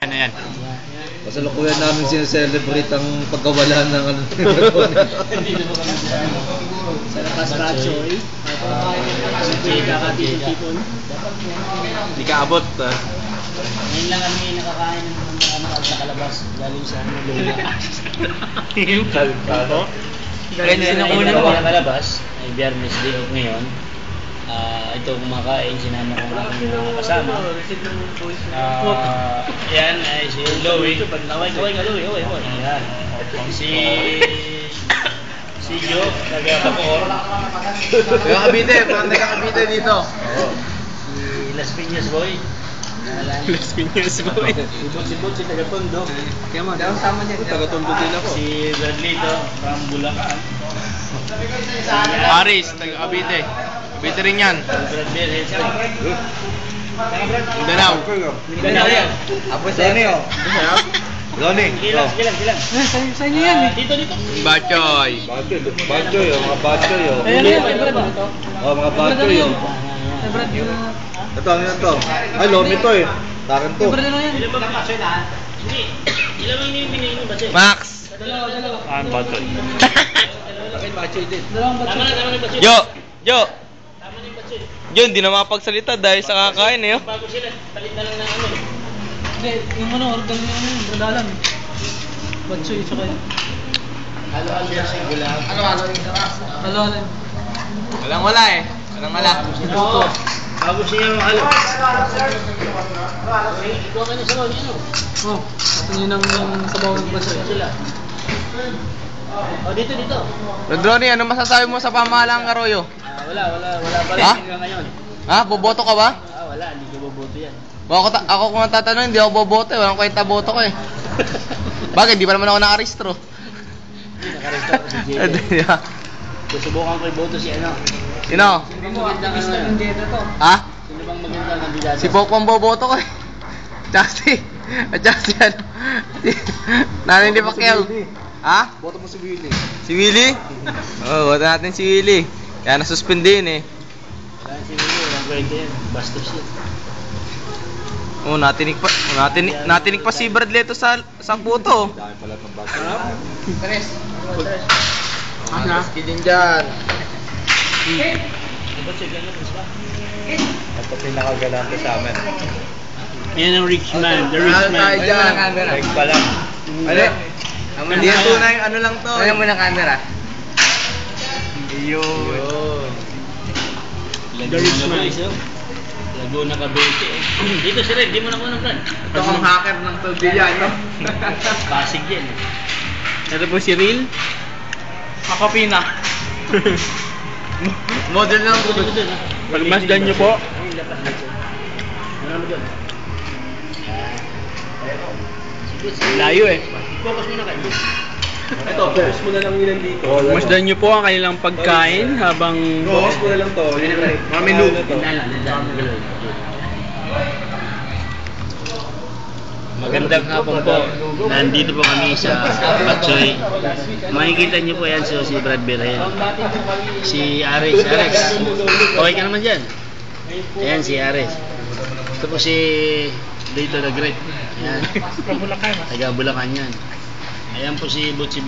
Ano yan? Kasalukuyan namin sineselebrate ang pagkawala ng ano. Sa lakas Ratchoy. Kakatipon. Hindi ka abot. Ngayon lang kami nakakain ng mga sa kalabas. Galing sa Lula. Yung kalbo? Galing sa Lula kalabas. Ay Biyernes day off ngayon. Ito kumakain, sinama ko lang yung mga kasama. Yan ay si Louie. Kaway ka Louie. Yan. Si Jo, taga-Bacoor. Taga-Cavite, parang taga-Cavite dito. Si Las Piñas Boy. Las Piñas Boy. Si Bot, si taga-Tondo. Sama niya. Taga-Tondo din ako. Si Bradlito, from Bulacan. Aris, taga-Cavite. Cavite rin yan. Bradley, Mindanao. Mindanao yan. Apo sa inyo. Loni. Silang. Sa inyo yan. Dito. Bachoy. Bachoy, mga bachoy. Oh, mga bachoy. Ito, ano to? Ay, lomi to eh. Taran to. Ilan ba bachoy lahat? Hindi. Ilan lang yung binigay mo bachoy? Max. Dalawa. Ah, bachoy. Akin bachoy din. Tama na yung bachoy. Jo! Tama na yung bachoy. Jo, hindi na mapagsalita dahil sa kakain eh. Bago sila, palit na lang ng ano. Hindi, yung organ yung bradalan. Batsoy, tsaka yun. Halo-halo na siya. Halo-halo. Walang-wala eh. Walang-wala. Bago siya yung halo. Ikuha ka niya sa loob, ano? Oh, ito yun ang sabaw ng batsoy. Sila. Oh, dito. Rodroni, ano masasabi mo sa pamahalang Arroyo? Wala pa rin Ha? hanggang ngayon. Ha? Boboto ka ba? Wala, hindi ko boboto yan. Ako kung ang tatanungin, hindi ako boboto eh. Walang kwenta boto ko eh. Bakit? Di pa naman ako nakarehistro. Nakaresta ko si JJ. Susubukan ko i-boto si ano. Sino? Sino bang magandang ano yan? Ha? Sino bang magandang kandidato? Si Pokpong boboto ko eh. Tsaka si ano. Nanay ni Pacquiao. Ha? Boto mo si Willie. Si Willie? Oo, boto natin si Willie. Kaya nasuspendin eh. Saan si Willie? Walang kwenta yan. Bastos yan. Oo, natinig pa si Bradley sa puto. Dami pala ng bachoy. Ano? Kidin dyan. Ba't siya gano'n? Ba? Ito pinakagalante sa amin. Yan ang rich man. The Ano tayo dyan? Like pa lang. Ano? Hindi yan tunay, ano lang to. Ano mo ng camera? Yun. The rich man. Laguna Cavite. Dito si Red, di mo na kuha ng plan. Ito ang hacker ng Taldilla, ito. Pasig yan. Ito po si Real. Makapina. Model lang. Pagmasdan nyo po. Ano doon? Layo eh. Focus mo na kayo. Ito, focus mo na lang yun dito. Masdan nyo po ang kanilang pagkain habang... Focus mo na lang to. Mga menu. Magandang hapon po. Nandito po kami sa Batchoy. Makikita niyo po yan si Brad Berhel. Si Ares. Okay ka naman dyan. Ayan si Ares. Ito po si Dito the Great. Ayan. Taga Bulacan yan. Ayan po si Butsi.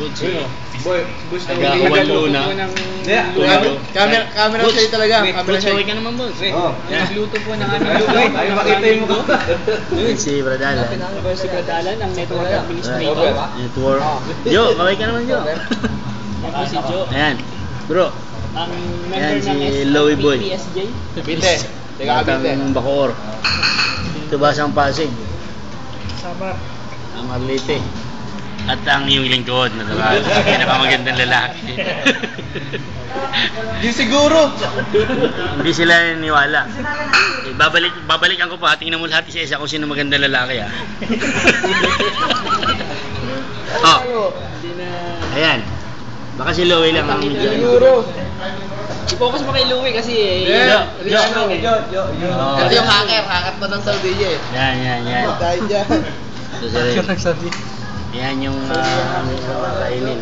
Taga Juan Luna. Camera sa'yo talaga. Butsi, okay ka naman, boss. Nagluto po ng ano. Ay, makita yung mukha. Yun si Bradalan. Si Bradalan, ang network administrator. Network. Jo, okay ka naman, Jo. Ako si Joe. Ayan. Bro. Ang Ayan, member si ng Louie Boy. PSJ. Cavite. Batang Bacoor. Ito Basang Pasig. Sabar. Ang Arlite. At ang iyong lingkod na pinakamagandang lalaki. Di siguro. Hindi sila naniwala. Babalikan ko pa. Tingnan mo lahat isa-isa kung sino magandang lalaki. Oh. Ayan. Baka si Louie lang ang medyo. Siguro. I-focus mo kay Louie kasi Yo. Ito yung hacker pa ng Taldilla eh. Yan. Tayo dyan. Ito sila. Yan yung kainin.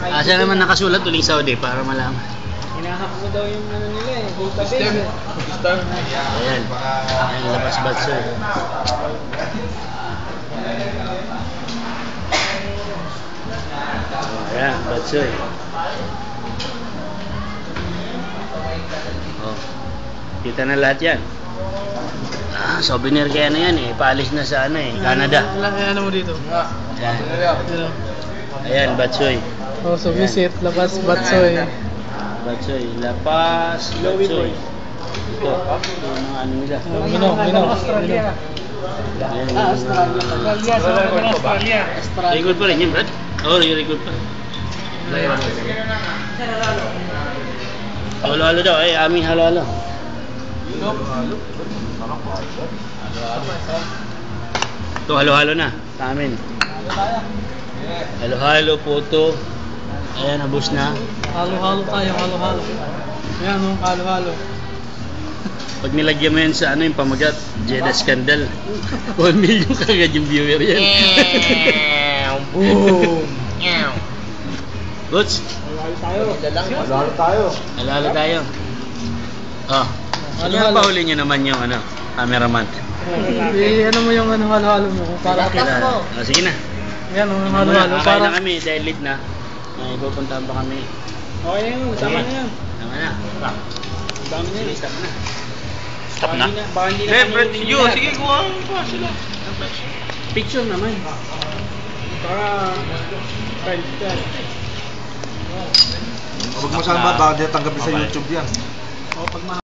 Asa naman nakasulat uling Saudi para malaman. Hinahack mo daw yung ano nila eh. System. System. Ayan. Ayan, labas batsoy. Ayan, batsoy. Oh. Kita na lahat yan. Souvenir kaya na yan eh. Paalis na sa ano eh, Canada. Ano mo dito? Ayan. Ano? Ayan, batsoy. Oh, so visit, labas, batsoy. Batsoy, lapas, batsoy. Ito, yung mga ano nila. Minong. Ayan, Australia. record pa rin yun, Brad? Oo, yung record pa. Halo-halo daw, aming halo-halo. Ito, halo-halo na, sa amin. Halo-halo po ito. Ayan, nabos na. Halo-halo tayo, halo-halo. Ayan o, halo-halo. Pag nilagyan mo yan sa ano yung pamagat, Jeddah Scandal. 1 million kagad yung viewer yan. Boom! Goods? Halo tayo. Halo-halo tayo. Oh. Sige na, pahuli nyo naman yung ano, cameraman. Ano mo yung ano, halo-halo mo? Para Oh, sige na. Ayan o, halo-halo. Kakain na Para kami, dahil late na. May pupuntahan pa kami. okay yun, tama na yan. Tama na. Dami na yun. Stop na. Baka hindi na Eh, Brad, kami you. Sige, kuha pa sila. picture naman. Para friend ka. Huwag mo saan ba? Baka di tanggapin sa YouTube yan. O pag